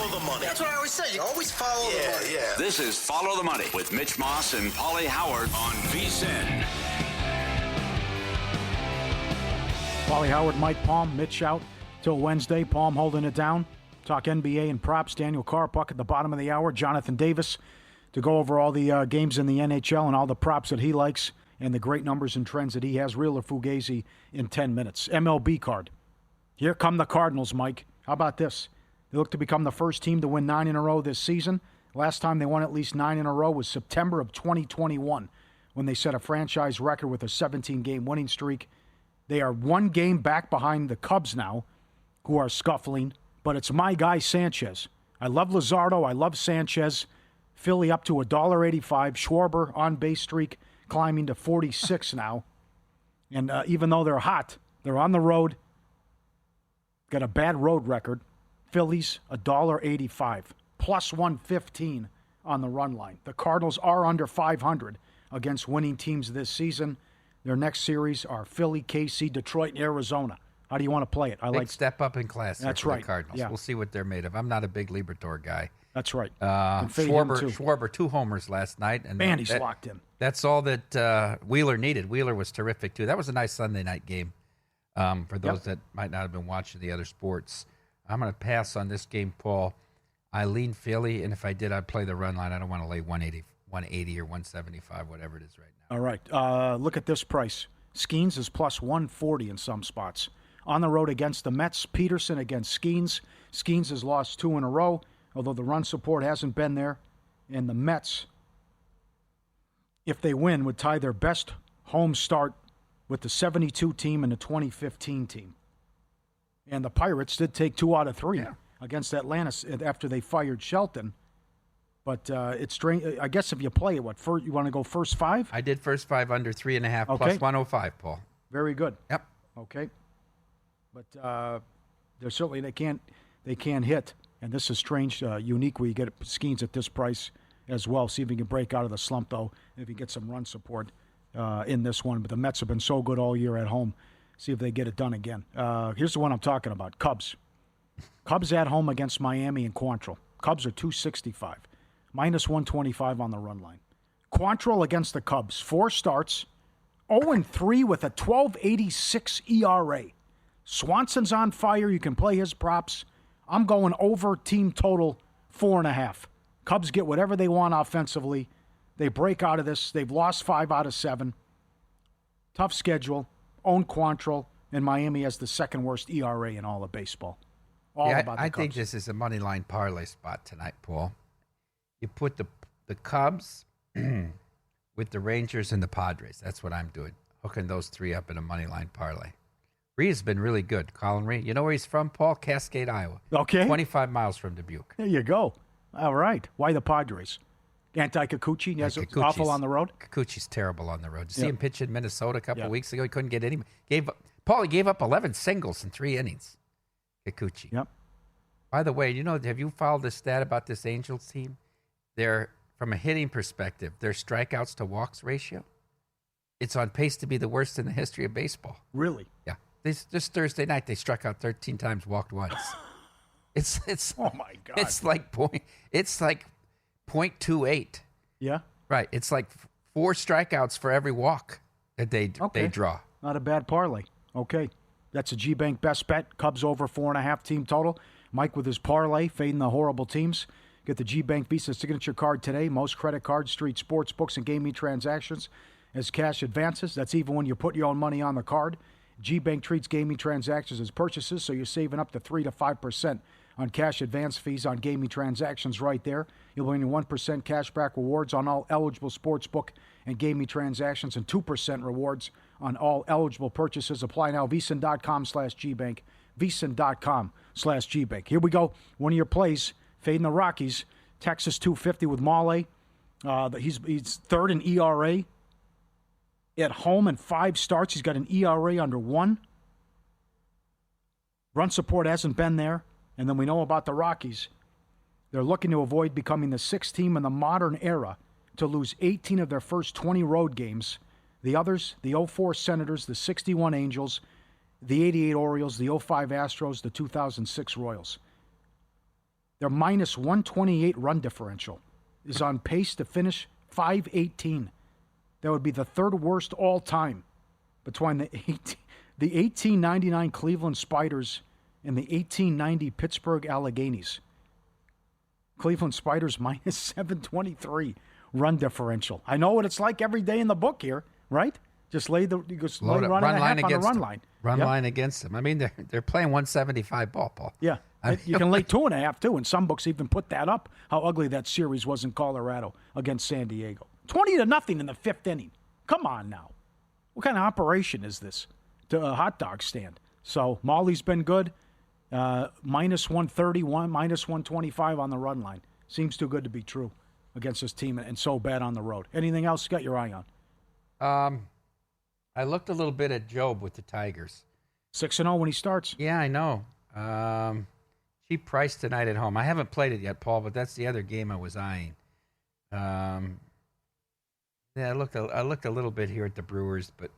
follow the money. That's what I always say. You always follow the money. Yeah. This is Follow the Money with Mitch Moss and Pauly Howard on VSiN. Pauly Howard, Mike Palm, Mitch out till Wednesday. Palm holding it down. Talk NBA and props. Daniel Karpuc at the bottom of the hour. Jonathan Davis to go over all the games in the NHL and all the props that he likes and the great numbers and trends that he has. Real or Fugazi in 10 minutes. MLB card. Here come the Cardinals, Mike. How about this? They look to become the first team to win 9 in a row this season. Last time they won at least 9 in a row was September of 2021 when they set a franchise record with a 17-game winning streak. They are 1 game back behind the Cubs now, who are scuffling, but it's my guy Sanchez. I love Luzardo. I love Sanchez. Philly up to $1.85. Schwarber on base streak climbing to 46 now. And even though they're hot, they're on the road. Got a bad road record. Phillies $1.85. Plus 115 on the run line. The Cardinals are under 500 against winning teams this season. Their next series are Philly, KC, Detroit, and Arizona. How do you want to play it? I Big step up in class. That's for right. The Cardinals. Yeah. We'll see what they're made of. I'm not a big Liberatore guy. That's right. Schwarber 2 homers last night. And man, he's locked in. That's all that Wheeler needed. Wheeler was terrific, too. That was a nice Sunday night game for those that might not have been watching the other sports. I'm going to pass on this game, Paul. I lean Philly, and if I did, I'd play the run line. I don't want to lay 180 or 175, whatever it is right now. All right. Look at this price. Skeens is plus 140 in some spots. On the road against the Mets, Peterson against Skeens. Skeens has lost 2 in a row, although the run support hasn't been there. And the Mets, if they win, would tie their best home start with the 72 team and the 2015 team. And the Pirates did take 2 out of 3 against Atlanta after they fired Shelton. But it's strange. I guess if you play it, you want to go first 5? I did first 5 under 3.5 Okay. plus 105, Paul. Very good. Yep. Okay. But they're certainly they can't hit. And this is strange, unique where you get Skeens at this price as well. See if he can break out of the slump, though, if he gets some run support in this one. But the Mets have been so good all year at home. See if they get it done again. Here's the one I'm talking about, Cubs. Cubs at home against Miami and Quantrill. Cubs are 265, minus 125 on the run line. Quantrill against the Cubs, 4 starts, 0-3 with a 12.86 ERA. Swanson's on fire. You can play his props. I'm going over team total 4.5. Cubs get whatever they want offensively. They break out of this. They've lost 5 out of 7. Tough schedule. Own Quantrill, and Miami has the second worst ERA in all of baseball. I think this is a money line parlay spot tonight, Paul. You put the Cubs with the Rangers and the Padres. That's what I'm doing. Hooking those 3 up in a money line parlay. Reed's been really good. Colin Reed. You know where he's from, Paul? Cascade, Iowa. Okay. 25 miles from Dubuque. There you go. All right. Why the Padres? Anti-Kikuchi? Yes, it's awful on the road? Kikuchi's terrible on the road. Did you see him pitch in Minnesota a couple of weeks ago? He couldn't get any. Paulie gave up 11 singles in 3 innings. Kikuchi. Yep. By the way, have you followed the stat about this Angels team? They're, from a hitting perspective, their strikeouts to walks ratio, it's on pace to be the worst in the history of baseball. Really? Yeah. This Thursday night, they struck out 13 times, walked once. It's oh my God. It's like 0.28. Yeah. Right. It's like 4 strikeouts for every walk that they draw. Not a bad parlay. Okay. That's a G-Bank best bet. Cubs over 4.5 team total. Mike with his parlay, fading the horrible teams. Get the G-Bank Visa signature card today. Most credit cards, street sports books, and gaming transactions as cash advances. That's even when you put your own money on the card. G-Bank treats gaming transactions as purchases, so you're saving up to 3 to 5% on cash advance fees on gaming transactions right there. You'll earn 1% cashback rewards on all eligible sportsbook and gaming transactions and 2% rewards on all eligible purchases. Apply now. VSiN.com/GBank. VSiN.com/GBank. Here we go. One of your plays, fading the Rockies. Texas 250 with Male. He's third in ERA. At home in 5 starts, he's got an ERA under 1. Run support hasn't been there. And then we know about the Rockies. They're looking to avoid becoming the 6th team in the modern era to lose 18 of their first 20 road games. The others, the 04 Senators, the 61 Angels, the 88 Orioles, the 05 Astros, the 2006 Royals. Their minus 128 run differential is on pace to finish 518. That would be the third worst all time between the 1899 Cleveland Spiders and the 1890 Pittsburgh Alleghenies. Cleveland Spiders minus 723 run differential. I know what it's like every day in the book here, right? Just lay the run line against on the run line. Line against them. I mean, they're playing 175 ball, Paul. Yeah. You can lay 2.5 too, and some books even put that up. How ugly that series was in Colorado against San Diego. 20-0 in the fifth inning. Come on now. What kind of operation is this to a hot dog stand? So Molly's been good. Minus 131, minus 125 on the run line. Seems too good to be true against this team, and so bad on the road. Anything else you got your eye on? I looked a little bit at Job with the Tigers. 6-0 when he starts. Yeah, I know. Cheap price tonight at home. I haven't played it yet, Paul, but that's the other game I was eyeing. Yeah, I looked a little bit here at the Brewers, but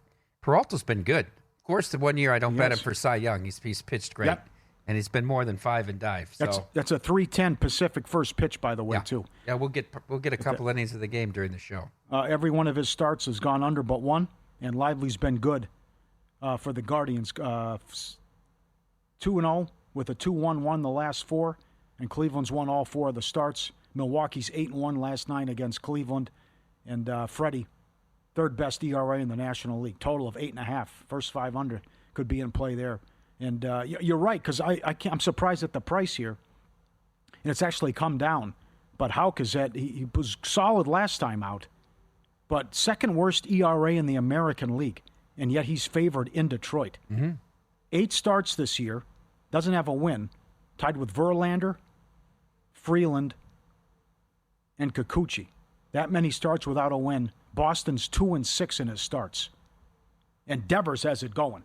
Peralta's been good. Of course, the 1 year I don't bet him for Cy Young. He's pitched great. Yep. And he's been more than 5 in dive. So that's a 3:10 Pacific first pitch, by the way, too. Yeah, we'll get a couple innings of the game during the show. Every one of his starts has gone under but one, and Lively's been good for the Guardians. 2-0 with a 2-1-1 the last 4, and Cleveland's won all 4 of the starts. Milwaukee's 8-1 last night against Cleveland, and Freddie, third best ERA in the National League, total of 8.5. First 5 under could be in play there. And you're right, because I'm surprised at the price here. And it's actually come down. But Houck is he was solid last time out. But second worst ERA in the American League. And yet he's favored in Detroit. Mm-hmm. 8 starts this year. Doesn't have a win. Tied with Verlander, Freeland, and Kikuchi. That many starts without a win. Boston's 2-6 in his starts. And Devers has it going.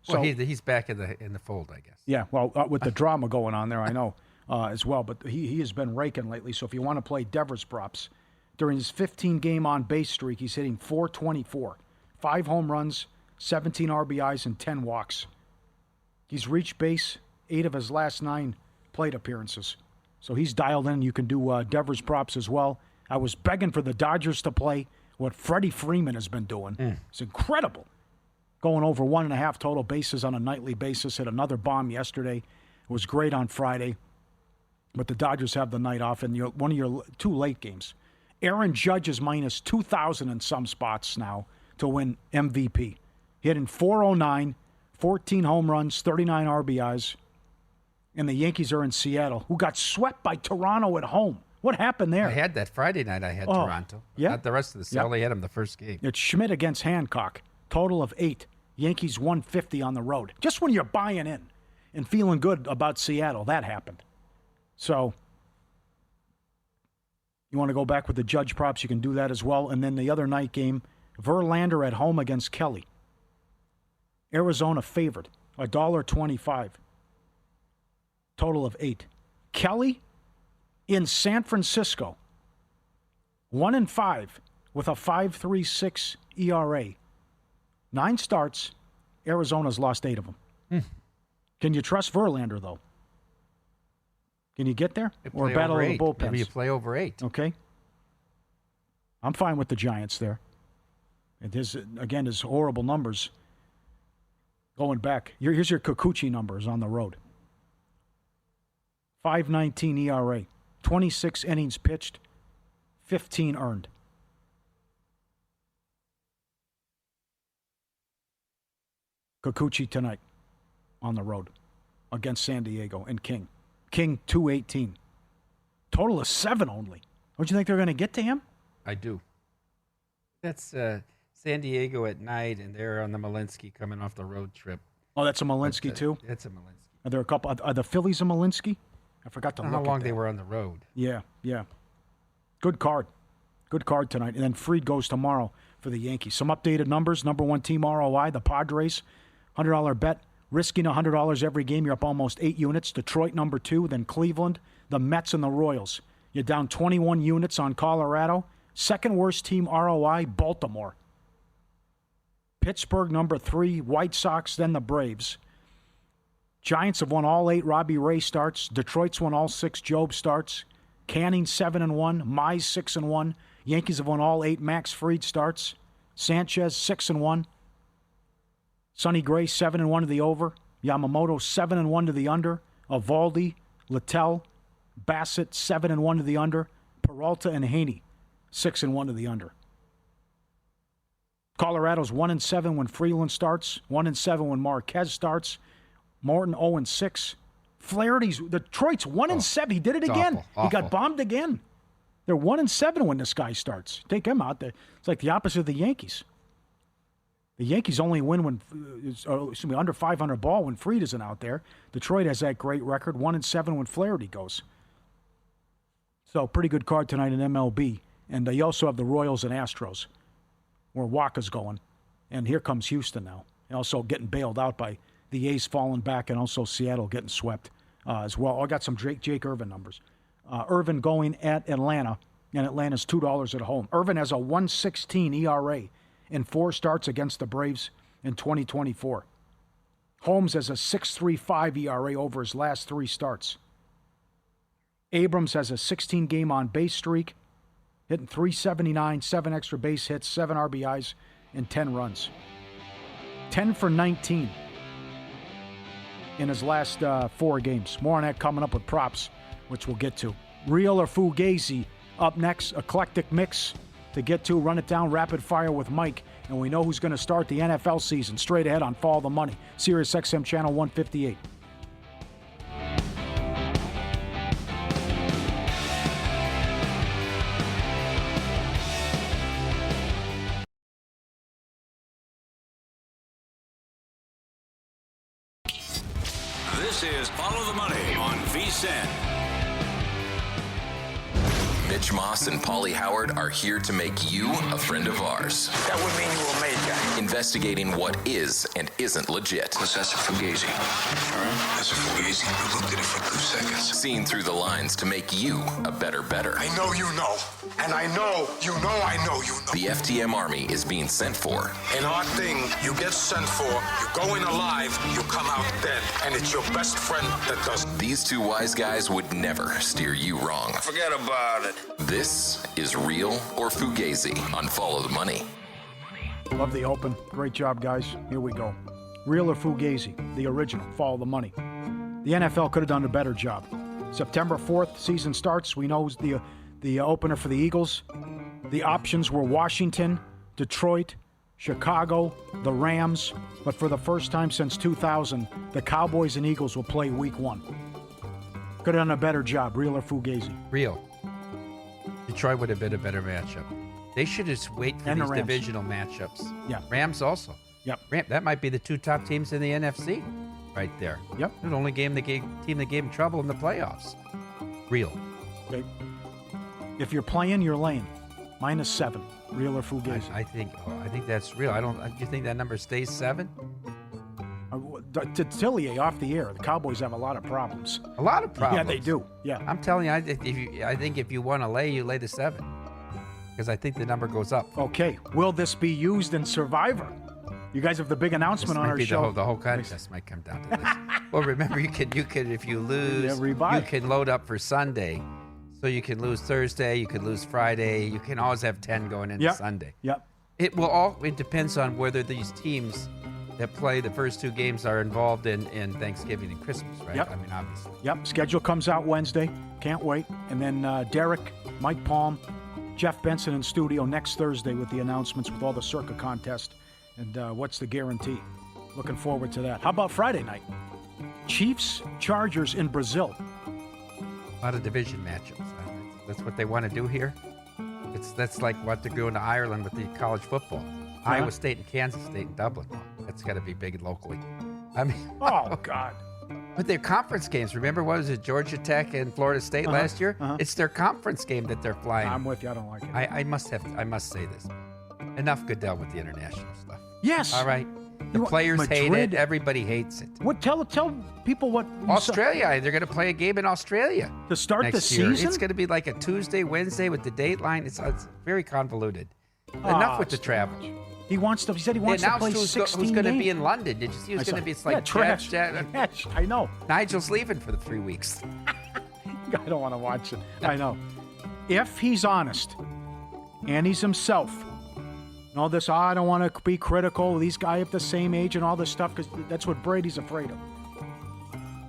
So, well, he's back in the fold, I guess. Yeah, well, with the drama going on there, I know as well. But he has been raking lately. So if you want to play Devers props, during his 15-game on-base streak, he's hitting .424. 5 home runs, 17 RBIs, and 10 walks. He's reached base 8 of his last 9 plate appearances. So he's dialed in. You can do Devers props as well. I was begging for the Dodgers to play what Freddie Freeman has been doing. It's incredible. Going over 1.5 total bases on a nightly basis. Hit another bomb yesterday. It was great on Friday. But the Dodgers have the night off in one of your 2 late games. Aaron Judge is minus 2,000 in some spots now to win MVP. Hitting .409, 14 home runs, 39 RBIs. And the Yankees are in Seattle, who got swept by Toronto at home. What happened there? I had that Friday night. I had Toronto. Yeah. Not the rest of the season. I only had them the first game. It's Schmidt against Hancock. Total of 8. Yankees 150 on the road. Just when you're buying in and feeling good about Seattle, that happened. So you want to go back with the Judge props, you can do that as well. And then the other night game, Verlander at home against Kelly. Arizona favored, $1.25. Total of 8. Kelly in San Francisco, 1-5 with a 5.36 ERA. 9 starts, Arizona's lost 8 of them. Can you trust Verlander, though? Can you get there? Or battle of the bullpens? Maybe you play over 8. Okay. I'm fine with the Giants there. And his horrible numbers going back. Here's your Kikuchi numbers on the road. 5.19 ERA. 26 innings pitched. 15 earned. Kikuchi tonight on the road against San Diego and King. King 2.18. Total of 7 only. Don't you think they're going to get to him? I do. That's San Diego at night, and they're on the Malinsky coming off the road trip. Oh, that's a Malinsky too? That's a Malinsky. Are there a couple? Are the Phillies a Malinsky? I forgot to look at that. How long they were on the road. Yeah. Good card tonight. And then Fried goes tomorrow for the Yankees. Some updated numbers. Number 1 team ROI, the Padres. $100 bet. Risking $100 every game. You're up almost 8 units. Detroit, number 2. Then Cleveland, the Mets, and the Royals. You're down 21 units on Colorado. Second worst team ROI, Baltimore. Pittsburgh, number 3. White Sox, then the Braves. Giants have won all 8 Robbie Ray starts. Detroit's won all 6 Job starts. Canning 7-1. Mize 6-1. Yankees have won all 8 Max Fried starts. Sanchez 6-1. Sonny Gray 7-1 to the over. Yamamoto 7-1 to the under. Evaldi, Littell, Bassett 7-1 to the under. Peralta and Haney 6-1 to the under. Colorado's 1-7 when Freeland starts. 1-7 when Marquez starts. Morton 0-6. Flaherty's Detroit's 1-7. He did it again. Awful. He got bombed again. They're 1-7 when this guy starts. Take him out. It's like the opposite of the Yankees. The Yankees only win when under 500 ball when Fried isn't out there. Detroit has that great record, 1-7 when Flaherty goes. So pretty good card tonight in MLB. And you also have the Royals and Astros, where Waka's going. And here comes Houston now. And also getting bailed out by the A's falling back, and also Seattle getting swept as well. I got some Jake Irvin numbers. Irvin going at Atlanta, and Atlanta's $2 at home. Irvin has a 1.16 ERA in 4 starts against the Braves in 2024. Holmes has a 6.35 ERA over his last 3 starts. Abrams has a 16-game on-base streak, hitting .379, 7 extra base hits, 7 RBIs, and 10 runs. 10 for 19 in his last 4 games. More on that coming up with props, which we'll get to. Real or Fugazi up next. Eclectic mix to get to. Run it down rapid fire with Mike. And we know who's going to start the NFL season straight ahead on Follow the Money. Sirius XM Channel 158. This is Follow the Money on VSiN. Mitch Moss and Pauly Howard are here to make you a friend of ours. That would mean you were made guy. Investigating what is and isn't legit. That's a fugazi. All right? That's a fugazi. I looked at it for 2 seconds. Seeing through the lines to make you a better. I know you know. And I know you know I know you know. The FTM Army is being sent for. In our thing, you get sent for, you go in alive, you come out dead. And it's your best friend that does. These 2 wise guys would never steer you wrong. Forget about it. This is Real or Fugazi on Follow the Money. Love the open. Great job, guys. Here we go. Real or Fugazi, the original. Follow the Money. The NFL could have done a better job. September 4th, season starts. We know the opener for the Eagles. The options were Washington, Detroit, Chicago, the Rams. But for the first time since 2000, the Cowboys and Eagles will play week 1. Could have done a better job. Real or Fugazi? Real. Detroit would have been a better matchup. They should just wait for these divisional matchups. Yeah. Rams also. Yep. That might be the 2 top teams in the NFC right there. Yep. The only team that gave him trouble in the playoffs. Real. Okay. If you're playing, you're laying. -7. Real or Fugazi? I think that's real. Do you think that number stays 7? To Tillier off the air, the Cowboys have a lot of problems. A lot of problems. Yeah, they do. Yeah. I'm telling you, I think if you want to lay, you lay the 7. Because I think the number goes up. Okay. Will this be used in Survivor? You guys have the big announcement on our show. The whole contest might come down to this. Well, remember, you could if you lose, you can load up for Sunday. So you can lose Thursday, you could lose Friday. You can always have 10 going into Sunday. Yep. It depends on whether these teams that play the first 2 games are involved in Thanksgiving and Christmas, right? Yep. I mean, obviously. Yep. Schedule comes out Wednesday. Can't wait. And then Derek, Mike Palm, Jeff Benson in studio next Thursday with the announcements with all the Circa contest and what's the guarantee. Looking forward to that. How about Friday night? Chiefs, Chargers in Brazil. A lot of division matchups. That's what they want to do here. That's like what they're doing to Ireland with the college football. Iowa State and Kansas State and Dublin. That's got to be big locally. I mean, oh God! But their conference games. Remember, what was it? Georgia Tech and Florida State last year. It's their conference game that they're flying. I'm with you. I don't like it. I must say this. Enough Goodell with the international stuff. Yes. All right. The players hate it. Everybody hates it. What? Tell people what. Australia. They're going to play a game in Australia to start the year. season. It's going to be like a Tuesday, Wednesday with the date line. It's very convoluted. Enough with the travel. He said he wants to play 16 who's going to games. be in London. Did you see who's going to be? It's like trash. I know. Nigel's leaving for the 3 weeks. I don't want to watch it. I know. If he's honest and he's himself, and all this, I don't want to be critical. These guys at the same age and all this stuff, because that's what Brady's afraid of.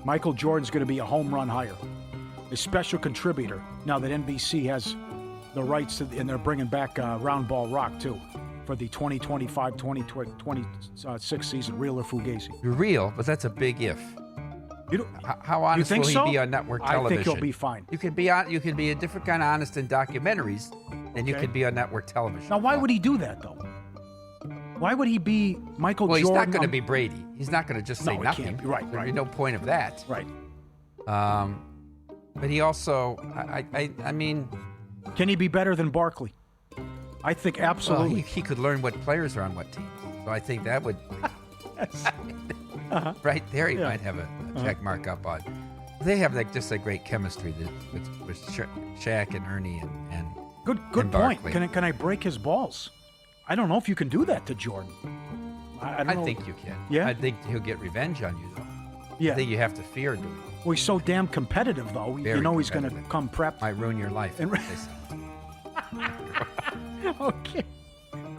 Michael Jordan's going to be a home run hire, a special contributor. Now that NBC has the rights to, and they're bringing back Round Ball Rock too for the 2025-2026 season. Real or Fugazi? Real, but that's a big if. How honest will he be on network television? I think he'll be fine. You can be a different kind of honest in documentaries than you can be on network television. Now, why would he do that though? Why would he be Michael Jordan? Well, he's not going to be Brady. He's not going to just say nothing. Can't be. Right. There'd be no point of that. Right. But he also, I mean, can he be better than Barkley? I think absolutely. Well, he could learn what players are on what teams. So I think that would, right there, he might have a check mark up on. They have just a great chemistry with Shaq and Ernie and good and point. Barkley. Can I break his balls? I don't know if you can do that to Jordan. I think you can. Yeah? I think he'll get revenge on you, though. Yeah. I think you have to fear doing it. Well, he's so damn competitive, though. Very you know he's going to competitive. come prepped. Might ruin your life. Okay.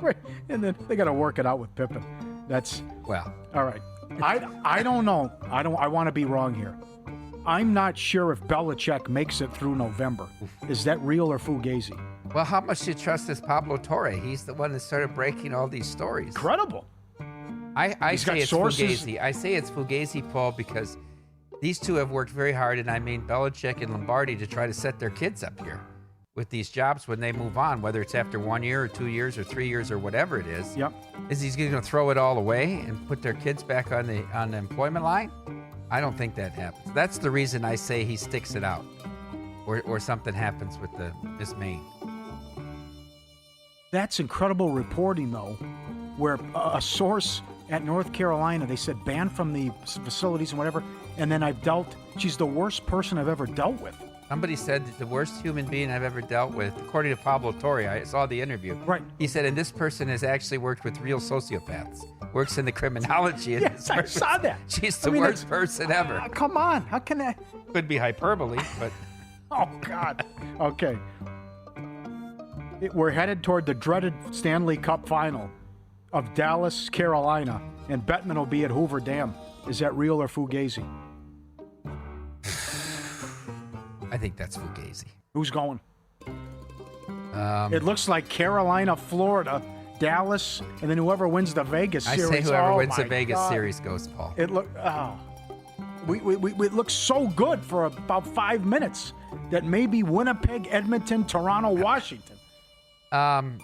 Great. And then they got to work it out with Pippen. That's well. All right. I don't know. I want to be wrong here. I'm not sure if Belichick makes it through November. Is that real or Fugazi? Well, how much do you trust this Pablo Torre? He's the one that started breaking all these stories. Incredible. I say it's sources. Fugazi. I say it's Fugazi, Paul, because these two have worked very hard, and I mean Belichick and Lombardi, to try to set their kids up here with these jobs when they move on, whether it's after 1 year or 2 years or 3 years or whatever it is. Yep. Is he going to throw it all away and put their kids back on the employment line? I don't think that happens. That's the reason I say he sticks it out, or something happens with Miss Maine. That's incredible reporting, though, where a source at North Carolina, they said banned from the facilities and whatever, and then she's the worst person I've ever dealt with. Somebody said that the worst human being I've ever dealt with, according to Pablo Torre, I saw the interview. Right. He said, and this person has actually worked with real sociopaths, works in the criminology. And Yes, I saw that. She's the worst person ever. Come on. How can that? Could be hyperbole, but... Oh, God. Okay. We're headed toward the dreaded Stanley Cup final of Dallas, Carolina, and Bettman will be at Hoover Dam. Is that real or Fugazi? I think that's Fugazi. Who's going? It looks like Carolina, Florida, Dallas, and then whoever wins the Vegas series. I say whoever wins the my Vegas God. series goes, Paul. It looks so good for about 5 minutes that maybe Winnipeg, Edmonton, Toronto, Washington. Do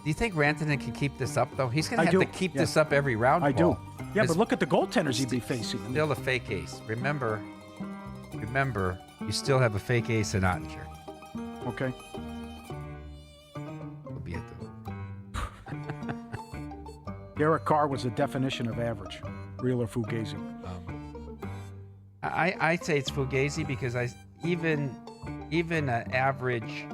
you think Rantanen can keep this up, though? He's going to have to keep this up every round, I Paul. do. Yeah, but look at the goaltenders he'd be facing. Still a fake ace. Remember, you still have a fake ace in Ottinger. Okay. He'll be at Derek Carr was the definition of average. Real or Fugazi? I say it's Fugazi because even an average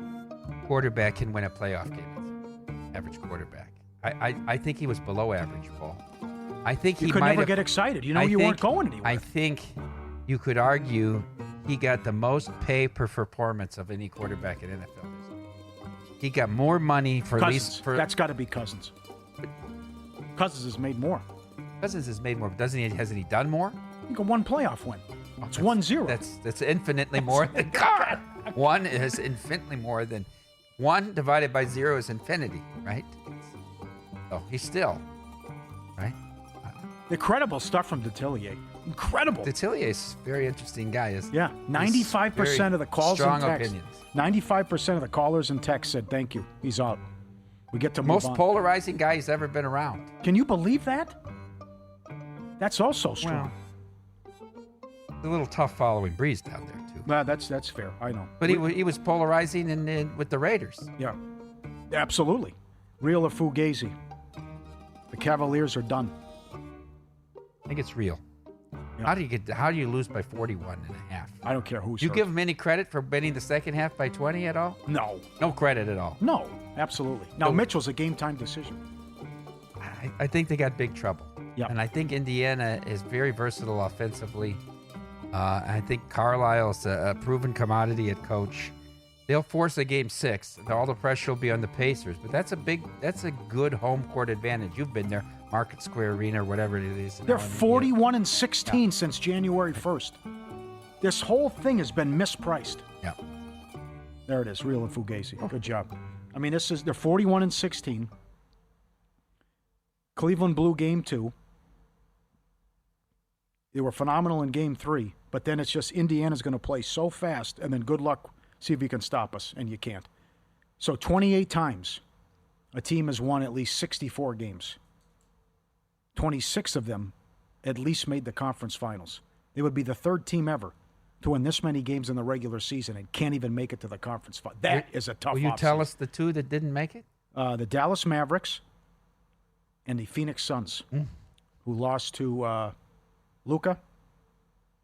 quarterback can win a playoff game. Average quarterback. I think he was below average, Paul. I think you he could might never have, get excited. You weren't going anywhere. I think you could argue he got the most pay per performance of any quarterback in NFL. He got more money for Cousins. least for That's got to be Cousins. Cousins has made more. Cousins has made more, but hasn't he done more? You got one playoff win. It's 1-0. That's infinitely more than Carr. One is infinitely more than 1 divided by 0 is infinity, right? So he's still, right? Incredible stuff from Detillier. Incredible. Detillier's a very interesting guy. Yeah, 95% of the calls and strong texts. opinions. 95% of the callers and texts said thank you. He's out. We get to move Most on. polarizing guy he's ever been around. Can you believe that? That's also strong. It's a little tough following Breeze down there too. Well, that's fair. I know. But he was polarizing with the Raiders. Yeah, absolutely. Real or Fugazi? The Cavaliers are done. I think it's real. Yeah. How do you lose by 41 and a half? I don't care who's Do you hurt. give him any credit for winning the second half by 20 at all? No. No credit at all. No, absolutely. Now, Mitchell's a game-time decision. I think they got big trouble. Yep. And I think Indiana is very versatile offensively. I think Carlisle's a proven commodity at coach. They'll force a game 6. And all the pressure will be on the Pacers, but that's a good home court advantage. You've been there, Market Square Arena or whatever it is. They're 41-16 since January 1st. This whole thing has been mispriced. Yeah. There it is, Real and Fugazi. Good job. I mean, they're 41-16. Cleveland blew game 2. They were phenomenal in game 3, but then it's just Indiana's going to play so fast, and then good luck, see if you can stop us, and you can't. So 28 times a team has won at least 64 games. 26 of them at least made the conference finals. They would be the third team ever to win this many games in the regular season and can't even make it to the conference final. That is a tough Will you offseason. tell us the two that didn't make it? The Dallas Mavericks and the Phoenix Suns, who lost to Luka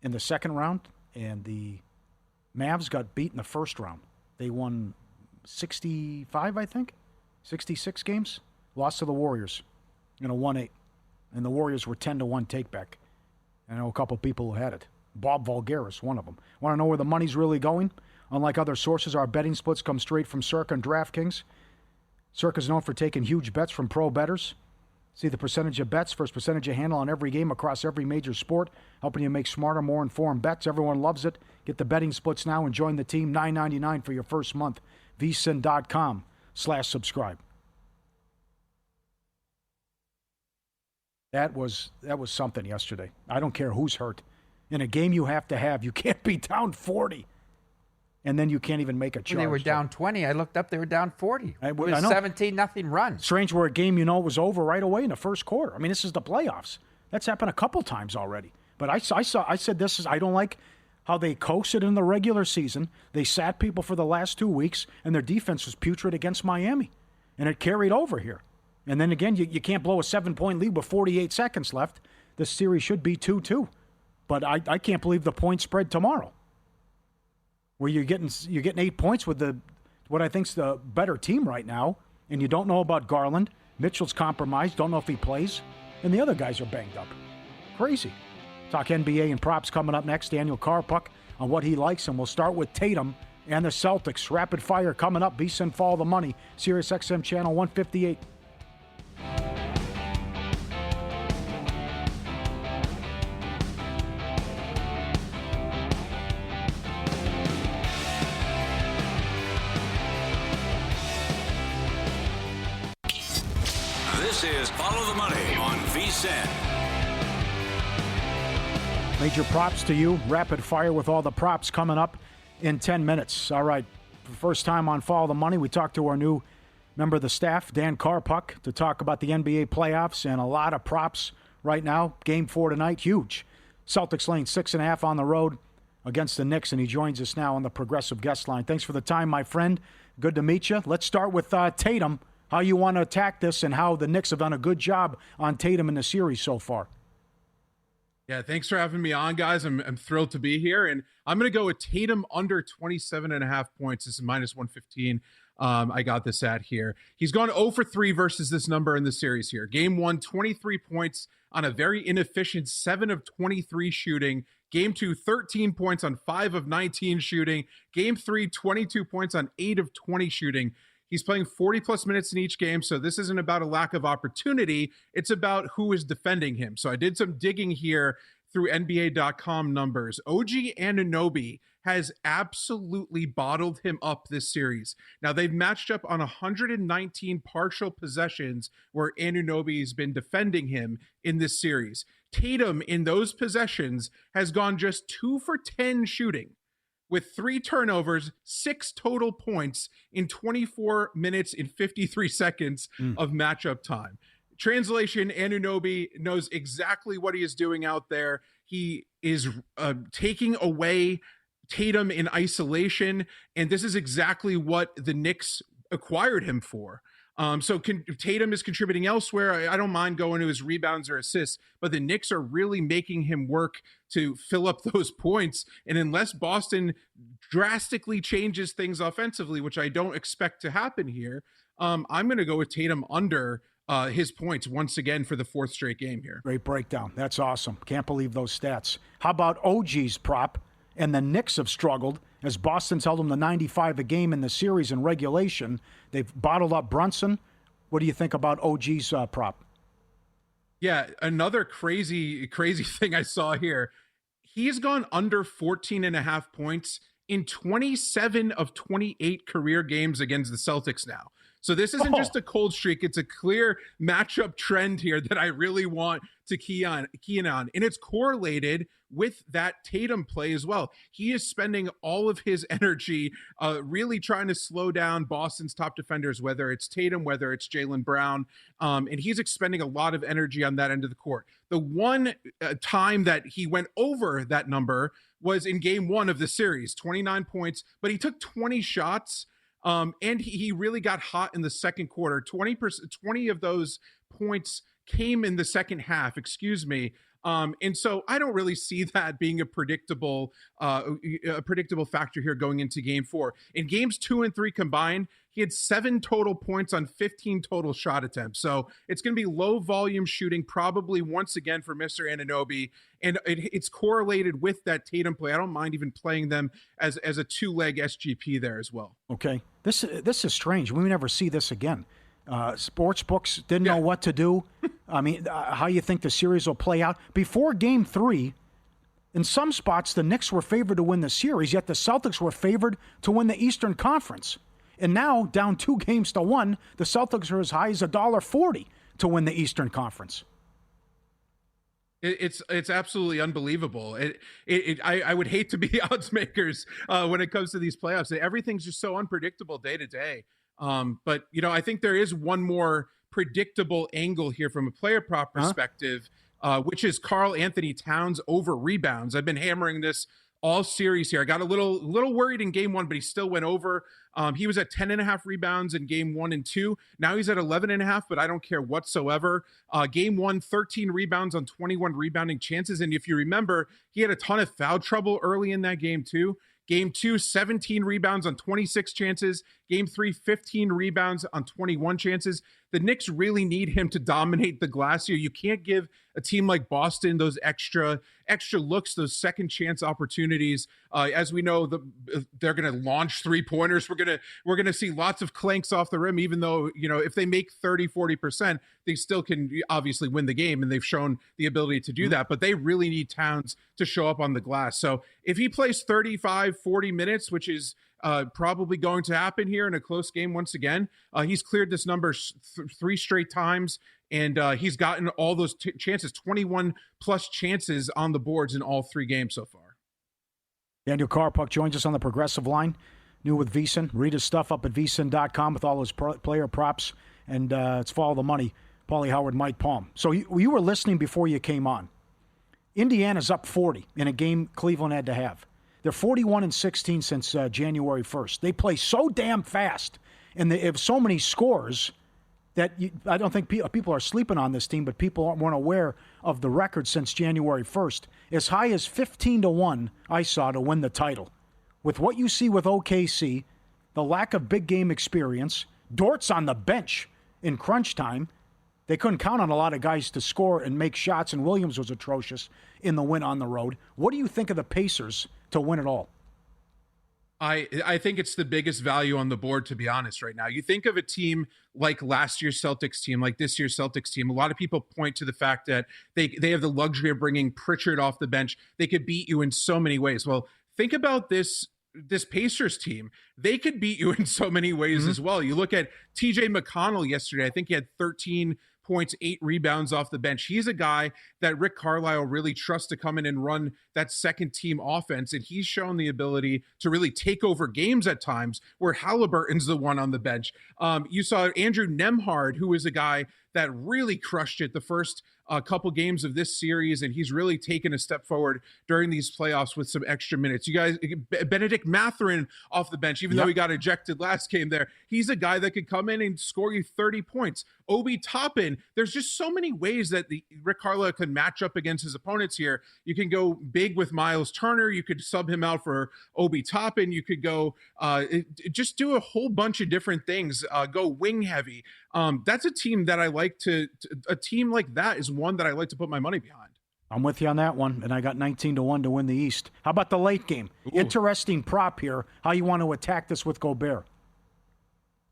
in the second round, and the Mavs got beat in the first round. They won 65, I think, 66 games, lost to the Warriors in a 1-8, and the Warriors were 10-1 take-back. I know a couple people who had it. Bob Voulgaris, one of them. Want to know where the money's really going? Unlike other sources, our betting splits come straight from Circa and DraftKings. Circa is known for taking huge bets from pro bettors. See the percentage of bets versus percentage of handle on every game across every major sport, helping you make smarter, more informed bets. Everyone loves it. Get the betting splits now and join the team. $9.99 for your first month. VSiN.com/subscribe. That was something yesterday. I don't care who's hurt. In a game you have to have, you can't be down 40. And then you can't even make a charge. When they were down 20. I looked up, they were down 40. I It was know. 17-0 run. Strange where a game you know was over right away in the first quarter. I mean, this is the playoffs. That's happened a couple times already. But I said this is, I don't like how they coasted in the regular season. They sat people for the last 2 weeks, and their defense was putrid against Miami. And it carried over here. And then again, you can't blow a 7-point lead with 48 seconds left. This series should be 2-2. But I can't believe the point spread tomorrow, where you're getting 8 points with what I think's the better team right now, and you don't know about Garland. Mitchell's compromised, don't know if he plays, and the other guys are banged up. Crazy. Talk NBA and props coming up next. Daniel Karpuc on what he likes, and we'll start with Tatum and the Celtics. Rapid fire coming up. VSiN Follow the Money, Sirius XM channel 158. This is Follow the Money on VSiN. Major props to you. Rapid fire with all the props coming up in 10 minutes. All right. For the first time on Follow the Money, we talked to our new member of the staff, Dan Karpuc, to talk about the NBA playoffs and a lot of props right now. Game 4 tonight, huge. Celtics laying 6.5 on the road against the Knicks, and he joins us now on the Progressive Guest Line. Thanks for the time, my friend. Good to meet you. Let's start with Tatum. How you want to attack this and how the Knicks have done a good job on Tatum in the series so far. Yeah, thanks for having me on, guys. I'm thrilled to be here. And I'm going to go with Tatum under 27.5 points. This is minus 115. I got this at here. He's gone 0 for 3 versus this number in the series here. Game 1, 23 points on a very inefficient 7 of 23 shooting. Game 2, 13 points on 5 of 19 shooting. Game 3, 22 points on 8 of 20 shooting. He's playing 40-plus minutes in each game, so this isn't about a lack of opportunity. It's about who is defending him. So I did some digging here through NBA.com numbers. OG Anunoby has absolutely bottled him up this series. Now, they've matched up on 119 partial possessions where Anunoby's been defending him in this series. Tatum, in those possessions, has gone just 2 for 10 shooting, with 3 turnovers, 6 total points in 24 minutes and 53 seconds of matchup time. Translation, Anunoby knows exactly what he is doing out there. He is taking away Tatum in isolation, and this is exactly what the Knicks acquired him for. Tatum is contributing elsewhere. I don't mind going to his rebounds or assists, but the Knicks are really making him work to fill up those points. And unless Boston drastically changes things offensively, which I don't expect to happen here, I'm going to go with Tatum under his points once again for the fourth straight game here. Great breakdown. That's awesome. Can't believe those stats. How about OG's prop? And the Knicks have struggled as Boston's held them to 95 a game in the series in regulation. They've bottled up Brunson. What do you think about OG's prop? Yeah, another crazy thing I saw here. He's gone under 14.5 points in 27 of 28 career games against the Celtics now. So this isn't just a cold streak. It's a clear matchup trend here that I really want to key in on. And it's correlated with that Tatum play as well. He is spending all of his energy really trying to slow down Boston's top defenders, whether it's Tatum, whether it's Jaylen Brown. And he's expending a lot of energy on that end of the court. The one time that he went over that number was in game 1 of the series, 29 points, but he took 20 shots. And he really got hot in the second quarter. 20 of those points came in the second half, and so I don't really see that being a predictable factor here going into game 4. In games 2 and 3 combined, he had 7 total points on 15 total shot attempts. So it's going to be low volume shooting, probably once again for Mr. Anunoby. And it's correlated with that Tatum play. I don't mind even playing them as a 2-leg SGP there as well. Okay. This is strange. We never see this again. Sports books didn't know what to do. I mean, how you think the series will play out. Before game 3, in some spots, the Knicks were favored to win the series, yet the Celtics were favored to win the Eastern Conference. And now, down 2-1, the Celtics are as high as $1.40 to win the Eastern Conference. It's absolutely unbelievable. I would hate to be odds makers when it comes to these playoffs. Everything's just so unpredictable day to day. But I think there is one more predictable angle here from a player prop perspective, which is Karl Anthony Towns over rebounds. I've been hammering this all series here. I got a little worried in game 1, but he still went over. He was at 10.5 rebounds in game 1 and 2. Now he's at 11.5, but I don't care whatsoever. Game 1, 13 rebounds on 21 rebounding chances. And if you remember, he had a ton of foul trouble early in that game too. Game 2, 17 rebounds on 26 chances. Game 3, 15 rebounds on 21 chances. The Knicks really need him to dominate the glass here. You can't give a team like Boston those extra looks, those second chance opportunities. As we know, they're going to launch 3-pointers. We're gonna see lots of clanks off the rim, even though, if they make 30-40%, they still can obviously win the game, and they've shown the ability to do that. But they really need Towns to show up on the glass. So if he plays 35-40 minutes, which is probably going to happen here in a close game once again, he's cleared this number 3 straight times, and he's gotten all those chances, 21 plus chances on the boards in all 3 games so far. Daniel Karpuc joins us on the Progressive Line, new with VSiN. Read his stuff up at VSiN.com with all his player props, and it's Follow the Money. Pauly Howard, Mike Palm. So you were listening before you came on. Indiana's up 40 in a game Cleveland had to have. They're 41-16 since January 1st. They play so damn fast, and they have so many scores that I don't think people are sleeping on this team, but people weren't aware of the record since January 1st. As high as 15-1, I saw, to win the title. With what you see with OKC, the lack of big game experience, Dort's on the bench in crunch time. They couldn't count on a lot of guys to score and make shots, and Williams was atrocious in the win on the road. What do you think of the Pacers to win it all? I think it's the biggest value on the board, to be honest, right now. You think of a team like last year's Celtics team, like this year's Celtics team. A lot of people point to the fact that they have the luxury of bringing Pritchard off the bench. They could beat you in so many ways. Well, think about this Pacers team. They could beat you in so many ways as well. You look at TJ McConnell yesterday. I think he had 13 points, 8 rebounds off the bench. He's a guy that Rick Carlisle really trusts to come in and run that second team offense. And he's shown the ability to really take over games at times where Halliburton's the one on the bench. You saw Andrew Nembhard, who is a guy that really crushed it the first couple games of this series, and he's really taken a step forward during these playoffs with some extra minutes. You guys, Benedict Mathurin off the bench, even though he got ejected last game there, he's a guy that could come in and score you 30 points. Obi Toppin, there's just so many ways that the Rick Carlisle can match up against his opponents here. You can go big with Miles Turner. You could sub him out for Obi Toppin. You could go just do a whole bunch of different things. Go wing heavy. That's a team that I like like to a team like that is one that I like to put my money behind. I'm with you on that one, and I got 19-1 to win the East. How about the late game? Ooh. Interesting prop here, how you want to attack this with Gobert.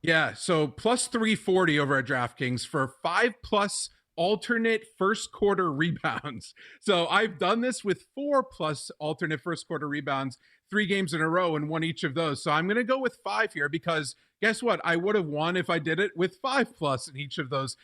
Yeah, so plus 340 over at DraftKings for 5+ alternate first quarter rebounds. So I've done this with 4+ alternate first quarter rebounds 3 games in a row and won each of those. So I'm going to go with 5 here because guess what? I would have won if I did it with 5+ in each of those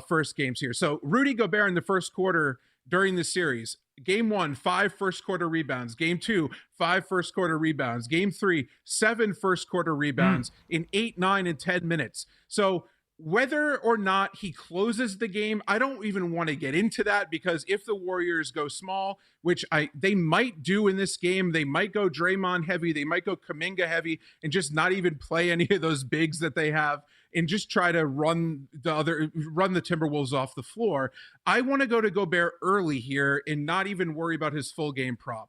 first games here. So Rudy Gobert in the first quarter during the series, game 1, 5 first quarter rebounds. Game 2, 5 first quarter rebounds. Game 3, 7 first quarter rebounds in 8, 9, and 10 minutes. So whether or not he closes the game, I don't even want to get into that because if the Warriors go small, which they might do in this game, they might go Draymond heavy, they might go Kuminga heavy and just not even play any of those bigs that they have and just try to run the Timberwolves off the floor. I want to go to Gobert early here and not even worry about his full game prop.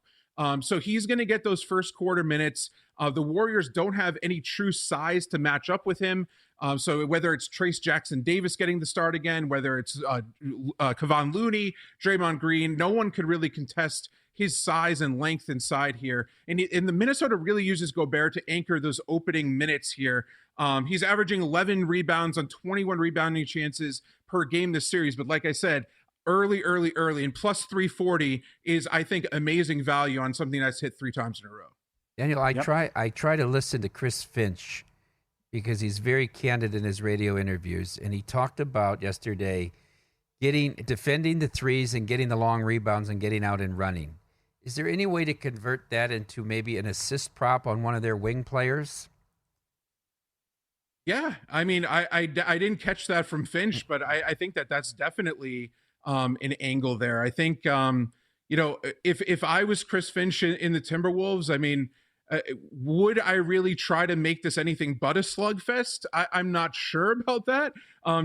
So he's going to get those first quarter minutes. The Warriors don't have any true size to match up with him. So whether it's Trace Jackson Davis getting the start again, whether it's Kevon Looney, Draymond Green, no one could really contest his size and length inside here. And the Minnesota really uses Gobert to anchor those opening minutes here. He's averaging 11 rebounds on 21 rebounding chances per game this series. But like I said, early, and plus 340 is, I think, amazing value on something that's hit 3 times in a row. Daniel, I try to listen to Chris Finch because he's very candid in his radio interviews, and he talked about yesterday defending the threes and getting the long rebounds and getting out and running. Is there any way to convert that into maybe an assist prop on one of their wing players? Yeah, I mean, I didn't catch that from Finch, but I think that's definitely an angle there. I think, if I was Chris Finch in the Timberwolves, I mean, would I really try to make this anything but a slugfest? I'm not sure about that,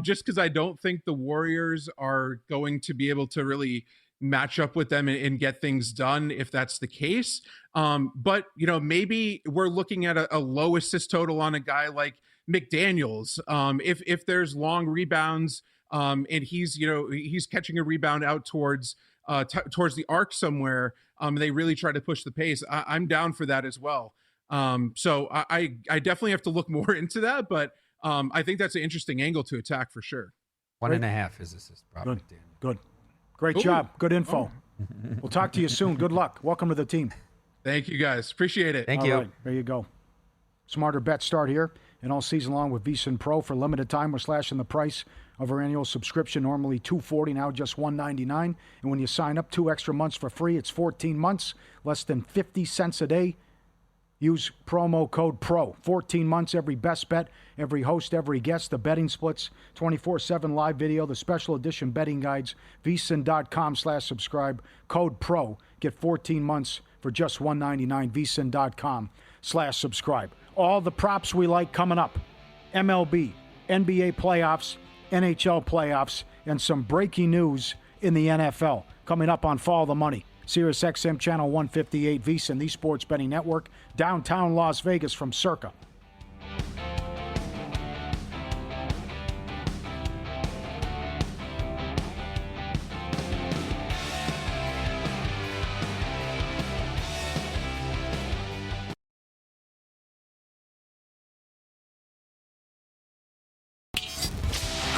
just because I don't think the Warriors are going to be able to really match up with them and get things done if that's the case. But, maybe we're looking at a low assist total on a guy like McDaniels. If there's long rebounds and he's catching a rebound out towards the arc somewhere, they really try to push the pace. I'm down for that as well. So I definitely have to look more into that, but I think that's an interesting angle to attack for sure. 1.5 is assist prop. Good. Great job. Good info. We'll talk to you soon. Good luck. Welcome to the team. Thank you, guys. Appreciate it. Thank you. Right, there you go. Smarter bets start here and all season long with VSiN Pro. For limited time, we're slashing the price of our annual subscription, normally $240, now just $199. And when you sign up, 2 extra months for free. It's 14 months, less than 50 cents a day. Use promo code PRO. 14 months, every best bet, every host, every guest, the betting splits, 24/7 live video, the special edition betting guides, vsin.com/subscribe, code PRO. Get 14 months for just $199, vsin.com/subscribe. All the props we like coming up. MLB, NBA playoffs, NHL playoffs, and some breaking news in the NFL. Coming up on Follow the Money. Sirius XM Channel 158, VSiN, the Sports Betting Network, downtown Las Vegas from Circa.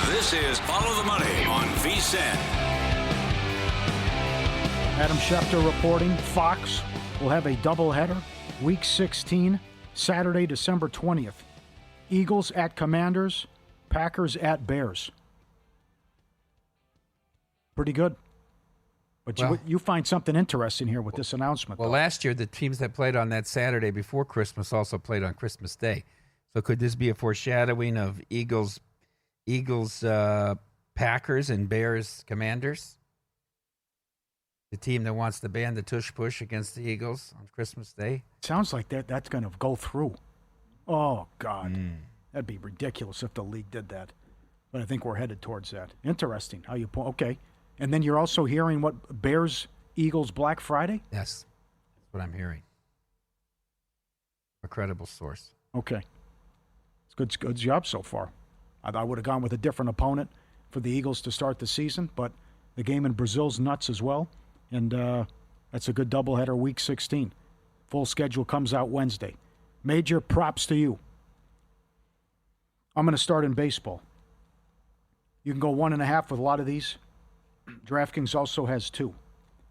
This is Follow the Money on VSiN. Adam Schefter reporting. Fox will have a doubleheader, Week 16, Saturday, December 20th. Eagles at Commanders, Packers at Bears. Pretty good. But you find something interesting here with this announcement. Well, last year, the teams that played on that Saturday before Christmas also played on Christmas Day. So could this be a foreshadowing of Eagles, Packers, and Bears, Commanders? The team that wants to ban the tush push against the Eagles on Christmas Day? Sounds like that's going to go through. Oh, God. That'd be ridiculous if the league did that. But I think we're headed towards that. Interesting how you point. Okay. And then you're also hearing what Bears, Eagles, Black Friday? Yes. That's what I'm hearing. A credible source. Okay. It's good job so far. I would have gone with a different opponent. for the Eagles to start the season, but the game in Brazil's nuts as well, and that's a good doubleheader, Week 16. Full schedule comes out Wednesday. Major props to you. I'm going to start in baseball. You can go 1.5 with a lot of these. DraftKings also has 2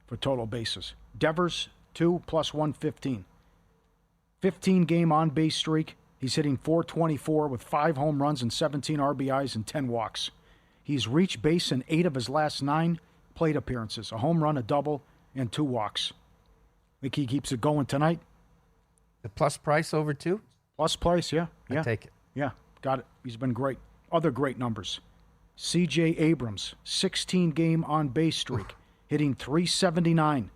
for total bases. Devers, 2 plus 115. 15-game on-base streak. He's hitting .424 with 5 home runs and 17 RBIs and 10 walks. He's reached base in 8 of his last 9 plate appearances. A home run, a double, and 2 walks. I think he keeps it going tonight. The plus price over 2? Plus price, yeah. I take it. Yeah, got it. He's been great. Other great numbers. C.J. Abrams, 16-game on-base streak, hitting .379.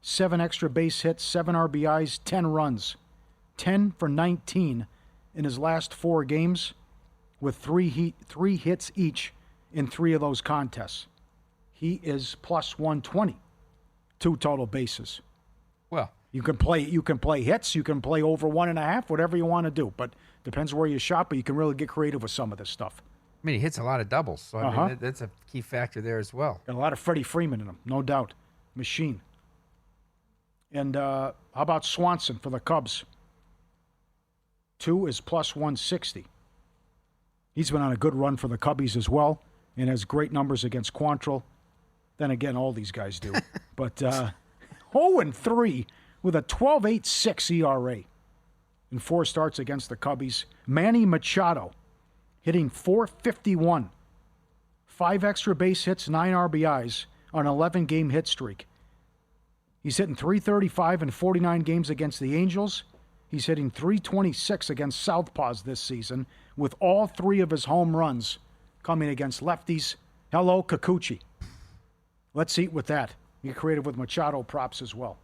7 extra base hits, 7 RBIs, 10 runs. 10 for 19 in his last 4 games with 3 hits each in 3 of those contests. He is plus 120. 2 total bases. Well, you can play hits, you can play over 1.5, whatever you want to do, but depends where you shop, but you can really get creative with some of this stuff. I mean, he hits a lot of doubles, so I mean, that's a key factor there as well. Got a lot of Freddie Freeman in him, no doubt. Machine. And how about Swanson for the Cubs? 2 is plus 160. He's been on a good run for the Cubbies as well and has great numbers against Quantrill. Then again, all these guys do. But 0-3 with a 12.86 ERA in 4 starts against the Cubbies. Manny Machado hitting .451. 5 extra base hits, 9 RBIs on an 11-game hit streak. He's hitting .335 in 49 games against the Angels. He's hitting .326 against Southpaws this season, with all 3 of his home runs coming against lefties. Hello, Kikuchi. Let's eat with that. Get creative with Machado props as well.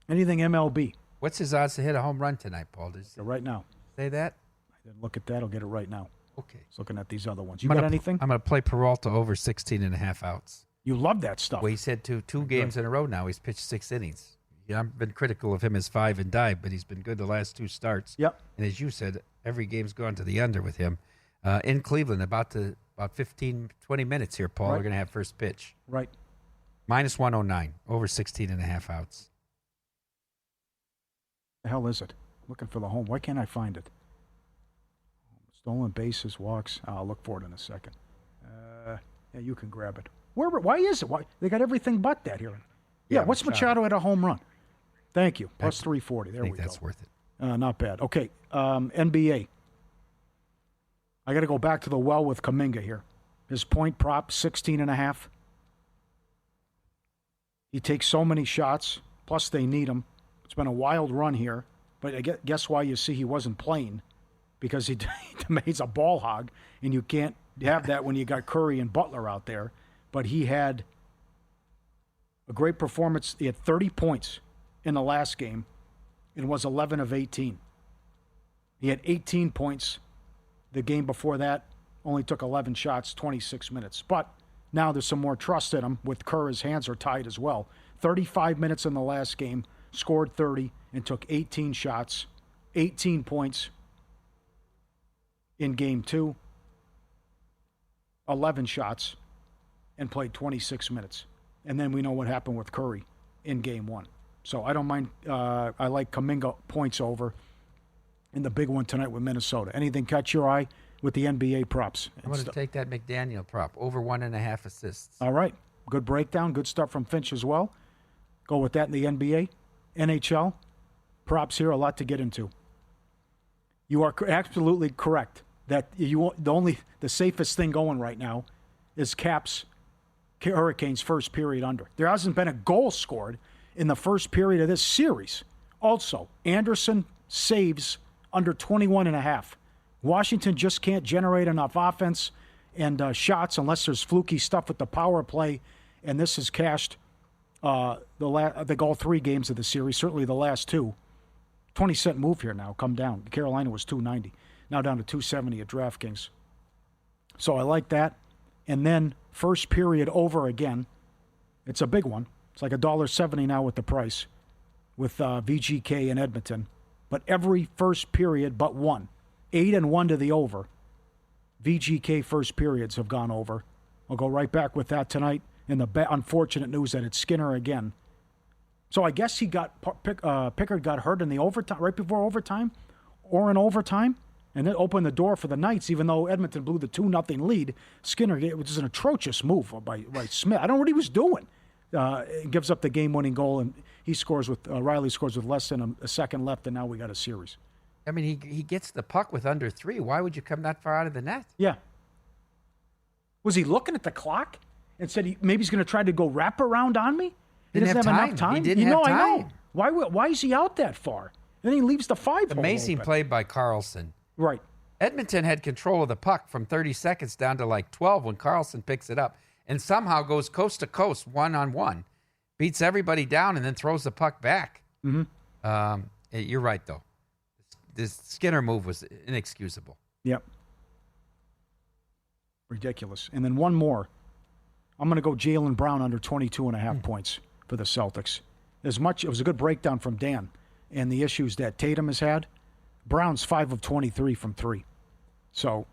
Anything MLB? What's his odds to hit a home run tonight, Paul? Right now. Say that? I didn't look at that. I'll get it right now. Okay. Just looking at these other ones. You got anything? I'm going to play Peralta over 16.5 outs. You love that stuff. Well, he's had two games in a row now. He's pitched 6 innings. Yeah, I've been critical of him as 5 and dive, but he's been good the last 2 starts. Yep. And as you said, every game's gone to the under with him. In Cleveland, about 15, 20 minutes here, Paul. Right. We're going to have first pitch. Right. Minus 109, over 16.5 outs. The hell is it? Looking for the home. Why can't I find it? Stolen bases, walks. I'll look for it in a second. Yeah, you can grab it. Why is it? Why they got everything but that here? Yeah, what's Machado at a home run? Thank you. Plus 340. There we go. I think that's worth it. Not bad. Okay, NBA. I got to go back to the well with Kuminga here. His point prop, 16.5. He takes so many shots, plus they need him. It's been a wild run here, but I guess why you see he wasn't playing, because he's a ball hog, and you can't have that when you got Curry and Butler out there. But he had a great performance. He had 30 points in the last game and was 11 of 18. He had 18 points the game before that, only took 11 shots, 26 minutes. But now there's some more trust in him with Kerr. His hands are tied as well. 35 minutes in the last game, scored 30 and took 18 shots, 18 points in game 2, 11 shots, and played 26 minutes. And then we know what happened with Curry in game 1. So I don't mind. I like Kuminga points over in the big one tonight with Minnesota. Anything catch your eye with the NBA props? I'm going to take that McDaniel prop, over 1.5 assists. All right. Good breakdown. Good stuff from Finch as well. Go with that in the NBA. NHL. Props here, a lot to get into. You are absolutely correct that the safest thing going right now is Caps Hurricanes first period under. There hasn't been a goal scored in the first period of this series. Also, Anderson saves under 21.5. Washington just can't generate enough offense and shots unless there's fluky stuff with the power play, and this has cashed I think all 3 games of the series, certainly the last 2. 20-cent move here now, come down. Carolina was $2.90, now down to $2.70 at DraftKings. So I like that. And then first period over again. It's a big one. It's like $1.70 now with the price with VGK and Edmonton. But every first period but one. 8-1 to the over. VGK first periods have gone over. I'll go right back with that tonight. And the unfortunate news that it's Skinner again. So I guess Pickard got hurt in the overtime, right before overtime, or in overtime, and then opened the door for the Knights. Even though Edmonton blew the 2-0 lead, Skinner, which is an atrocious move by Smith. I don't know what he was doing. Gives up the game-winning goal, and he scores with Riley scores with less than a second left, and now we got a series. I mean, he gets the puck with under 3. Why would you come that far out of the net? Yeah. Was he looking at the clock and said maybe he's going to try to go wrap around on me? He doesn't have enough time. He didn't have time. I know. Why is he out that far? Then he leaves the 5 hole Amazing open. play by Carlson. Right. Edmonton had control of the puck from 30 seconds down to like 12 when Carlson picks it up and somehow goes coast to coast, one-on-one, beats everybody down, and then throws the puck back. Mm-hmm. You're right, though. This Skinner move was inexcusable. Yep. Ridiculous. And then one more. I'm going to go Jaylen Brown under 22.5 points for the Celtics. It was a good breakdown from Dan and the issues that Tatum has had. Brown's 5 of 23 from 3. So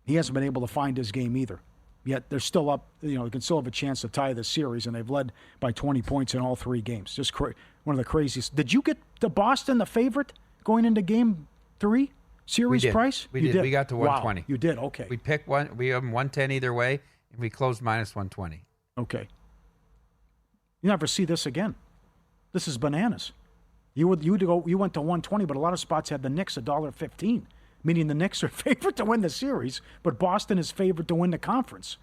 he hasn't been able to find his game either. Yet they're still up, they can still have a chance to tie the series, and they've led by 20 points in all 3 games. Just one of the craziest. Did you get the Boston the favorite going into game 3? Series price? We did. We got to 120. Wow, you did, okay. We picked one. We have 110 either way, and we closed minus 120. Okay. You never see this again. This is bananas. You went to 120, but a lot of spots had the Knicks $1.15, meaning the Knicks are favored to win the series, but Boston is favored to win the conference.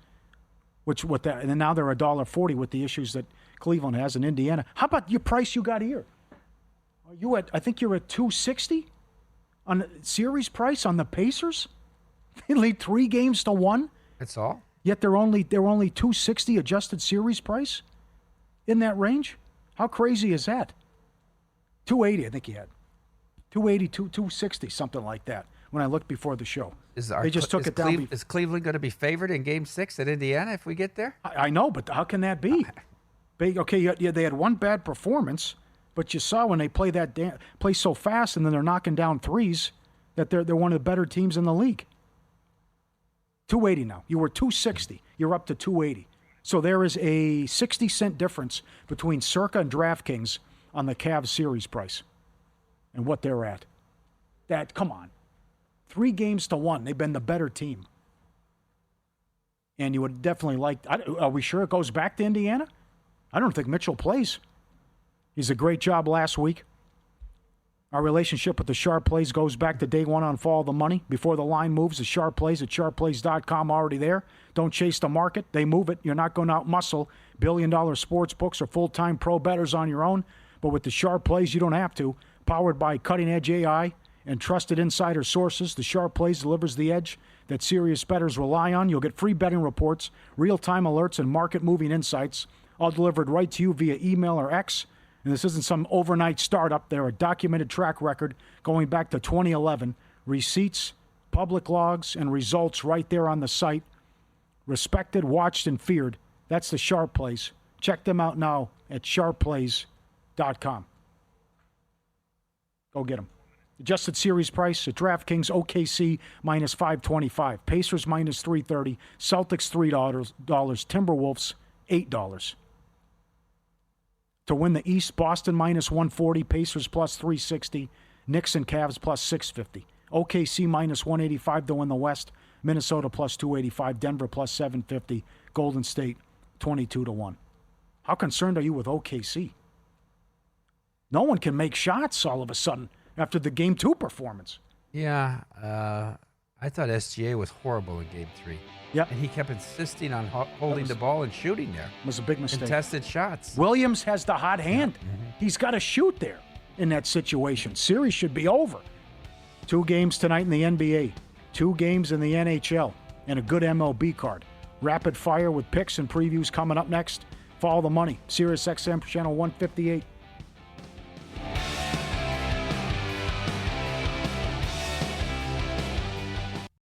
And then now they're $1.40 with the issues that Cleveland has in Indiana. How about your price you got here? I think you're at 260 on the series price on the Pacers. They lead 3 games to 1. That's all. Yet they're only 260 adjusted series price in that range. How crazy is that? 280, I think he had. 280, 260, something like that. When I looked before the show, they just took it down. Is Cleveland going to be favored in Game 6 at Indiana if we get there? I know, but how can that be? Okay, they had one bad performance, but you saw when they play so fast and then they're knocking down threes that they're one of the better teams in the league. 280 now. You were 260. You're up to 280. So there is a 60-cent difference between Circa and DraftKings on the Cavs series price and what they're at. Come on. 3 games to 1. They've been the better team. And you would definitely are we sure it goes back to Indiana? I don't think Mitchell plays. He's a great job last week. Our relationship with the Sharp Plays goes back to day 1 on Follow the Money. Before the line moves, the Sharp Plays at sharpplays.com already there. Don't chase the market. They move it. You're not going to out-muscle billion-dollar sports books or full-time pro bettors on your own. But with the Sharp Plays, you don't have to. Powered by cutting-edge AI and trusted insider sources, the Sharp Plays delivers the edge that serious bettors rely on. You'll get free betting reports, real-time alerts, and market-moving insights, all delivered right to you via email or X. And this isn't some overnight startup. They're a documented track record going back to 2011. Receipts, public logs, and results right there on the site. Respected, watched, and feared. That's the Sharp Plays. Check them out now at sharpplays.com. Go get them. Adjusted series price at DraftKings, OKC minus 525. Pacers minus 330. Celtics $3. Timberwolves $8. To win the East, Boston minus 140, Pacers plus 360, Knicks and Cavs plus 650. OKC minus 185 to win the West, Minnesota plus 285, Denver plus 750, Golden State 22-1. How concerned are you with OKC? No one can make shots all of a sudden after the Game 2 performance. Yeah, I thought SGA was horrible in Game 3. Yep. And he kept insisting on holding the ball and shooting there. It was a big mistake. Contested shots. Williams has the hot hand. Mm-hmm. He's got to shoot there in that situation. Series should be over. 2 games tonight in the NBA. 2 games in the NHL. And a good MLB card. Rapid fire with picks and previews coming up next. Follow the money. SiriusXM channel 158.